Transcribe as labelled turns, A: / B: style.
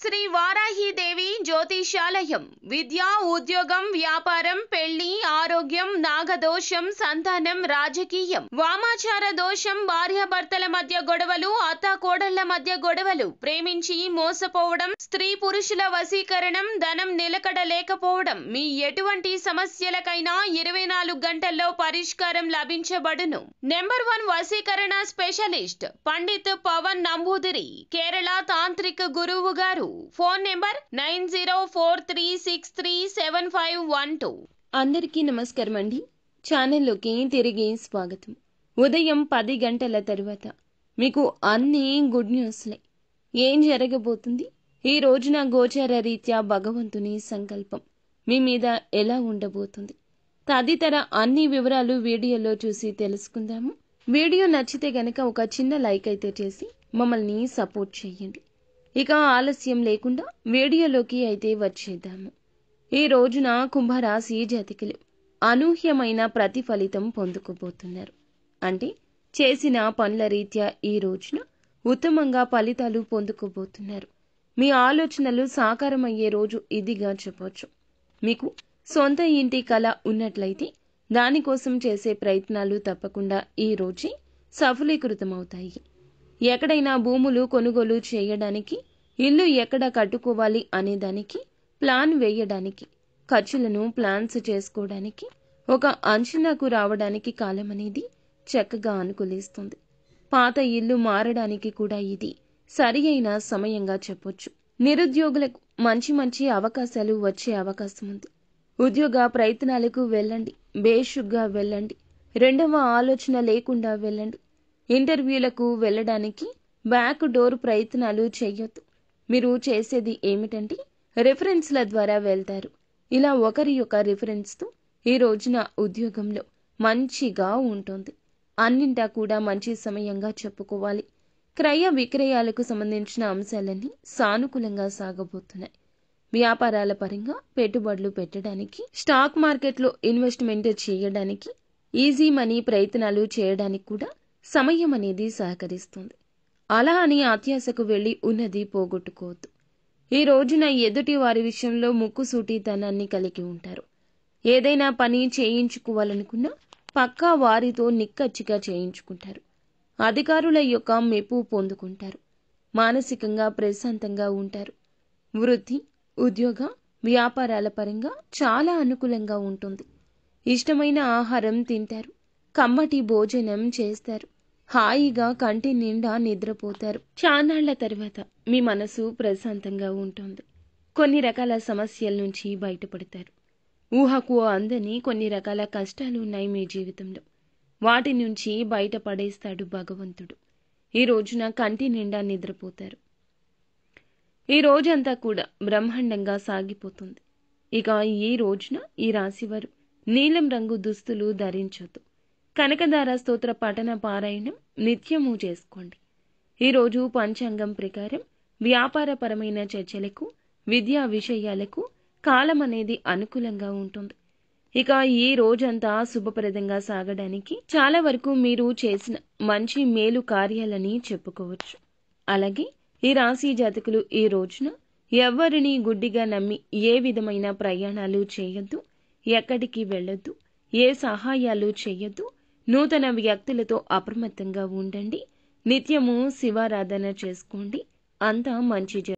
A: శ్రీ వారాహిదేవి జ్యోతిషాలయం విద్య ఉద్యోగం వ్యాపారం పెళ్లి ఆరోగ్యం నాగదోషం సంతానం రాజకీయం వామాచార దోషం భార్యాభర్తల మధ్య గొడవలు అత్తాకోడళ్ల మధ్య గొడవలు ప్రేమించి మోసపోవడం స్త్రీ పురుషుల వశీకరణం ధనం నిలకడ లేకపోవడం మీ ఎటువంటి సమస్యలకైనా 24 గంటల్లో పరిష్కారం లభించబడును. నెంబర్ 1 వశీకరణ స్పెషలిస్ట్ పండిత్ పవన్ నంబూదిరి కేరళ తాంత్రిక గురువు గారు. Phone number 9043637512.
B: అందరికీ నమస్కారం అండి. ఛానల్లోకి తిరిగి స్వాగతం. ఉదయం 10 గంటల తరువాత మీకు అన్ని గుడ్ న్యూస్లే. ఏం జరగబోతుంది, ఈ రోజున గోచార రీత్యా భగవంతుని సంకల్పం మీ మీద ఎలా ఉండబోతుంది, తదితర అన్ని వివరాలు వీడియోలో చూసి తెలుసుకుందాము. వీడియో నచ్చితే గనక ఒక చిన్న లైక్ అయితే చేసి మమ్మల్ని సపోర్ట్ చేయండి. ఇక ఆలస్యం లేకుండా వీడియోలోకి అయితే వచ్చేద్దాము. ఈ రోజున కుంభరాశి జాతకులు అనూహ్యమైన ప్రతిఫలితం పొందుకోబోతున్నారు. అంటే చేసిన పనుల రీత్యా ఈ రోజున ఉత్తమంగా ఫలితాలు పొందుకోబోతున్నారు. మీ ఆలోచనలు సాకారమయ్యే రోజు ఇదిగా చెప్పవచ్చు. మీకు సొంత ఇంటి కళ ఉన్నట్లయితే దానికోసం చేసే ప్రయత్నాలు తప్పకుండా ఈ రోజే సఫలీకృతమవుతాయి. ఎక్కడైనా భూములు కొనుగోలు చేయడానికి, ఇల్లు ఎక్కడ కట్టుకోవాలి అనే దానికి ప్లాన్ వేయడానికి, ఖర్చులను ప్లాన్స్ చేసుకోవడానికి, ఒక అంచనాకు రావడానికి కాలం అనేది చక్కగా అనుకూలిస్తుంది. పాత ఇల్లు మారడానికి కూడా ఇది సరి అయిన సమయంగా చెప్పొచ్చు. నిరుద్యోగులకు మంచి మంచి అవకాశాలు వచ్చే అవకాశం ఉంది. ఉద్యోగ ప్రయత్నాలకు వెళ్ళండి, బేషుగ్గా వెళ్ళండి, రెండవ ఆలోచన లేకుండా వెళ్ళండి. ఇంటర్వ్యూలకు వెళ్ళడానికి బ్యాక్ డోర్ ప్రయత్నాలు చేయొద్దు. మీరు చేసేది ఏమిటంటే రిఫరెన్స్ల ద్వారా వెళ్తారు. ఇలా ఒకరి యొక్క రిఫరెన్స్తో ఈ రోజున ఉద్యోగంలో మంచిగా ఉంటుంది. అన్నింటా కూడా మంచి సమయంగా చెప్పుకోవాలి. క్రయ విక్రయాలకు సంబంధించిన అంశాలన్నీ సానుకూలంగా సాగబోతున్నాయి. వ్యాపారాల పరంగా పెట్టుబడులు పెట్టడానికి, స్టాక్ మార్కెట్లో ఇన్వెస్ట్మెంట్ చేయడానికి, ఈజీ మనీ ప్రయత్నాలు చేయడానికి కూడా సమయం అనేది సహకరిస్తుంది. అలా అని అత్యాశకు వెళ్లి ఉన్నది పోగొట్టుకోవద్దు. ఈ రోజున ఎదుటి వారి విషయంలో ముక్కుసూటితనాన్ని కలిగి ఉంటారు. ఏదైనా పని చేయించుకోవాలనుకున్నా పక్కా వారితో నిక్కచ్చిగా చేయించుకుంటారు. అధికారుల యొక్క మెప్పు పొందుకుంటారు. మానసికంగా ప్రశాంతంగా ఉంటారు. వృత్తి, ఉద్యోగ, వ్యాపారాల పరంగా చాలా అనుకూలంగా ఉంటుంది. ఇష్టమైన ఆహారం తింటారు. కమ్మటి భోజనం చేస్తారు. హాయిగా కంటి నిండా నిద్రపోతారు. చాన్నాళ్ల తర్వాత మీ మనసు ప్రశాంతంగా ఉంటుంది. కొన్ని రకాల సమస్యల నుంచి బయటపడతారు. ఊహకు అందని కొన్ని రకాల కష్టాలు ఉన్నాయి మీ జీవితంలో. వాటి నుంచి బయటపడేస్తాడు భగవంతుడు. ఈ రోజున కంటి నిండా నిద్రపోతారు. ఈ రోజంతా కూడా బ్రహ్మాండంగా సాగిపోతుంది. ఇక ఈ రోజున ఈ రాశివారు నీలం రంగు దుస్తులు ధరించొద్దు. కనకదార స్తోత్ర పఠన పారాయణం నిత్యము చేసుకోండి. ఈరోజు పంచాంగం ప్రకారం వ్యాపారపరమైన చర్చలకు, విద్యా విషయాలకు కాలం అనేది అనుకూలంగా ఉంటుంది. ఇక ఈ రోజంతా శుభప్రదంగా సాగడానికి చాలా వరకు మీరు చేసిన మంచి మేలు కార్యాలని చెప్పుకోవచ్చు. అలాగే ఈ రాశి జాతకులు ఈ రోజున ఎవ్వరిని గుడ్డిగా నమ్మి ఏ విధమైన ప్రయాణాలు చేయొద్దు, ఎక్కడికి వెళ్ళొద్దు, ఏ సహాయాలు చేయొద్దు. నూతన వ్యక్తులతో అప్రమత్తంగా ఉండండి. నిత్యము శివారాధన చేసుకోండి. అంతా మంచి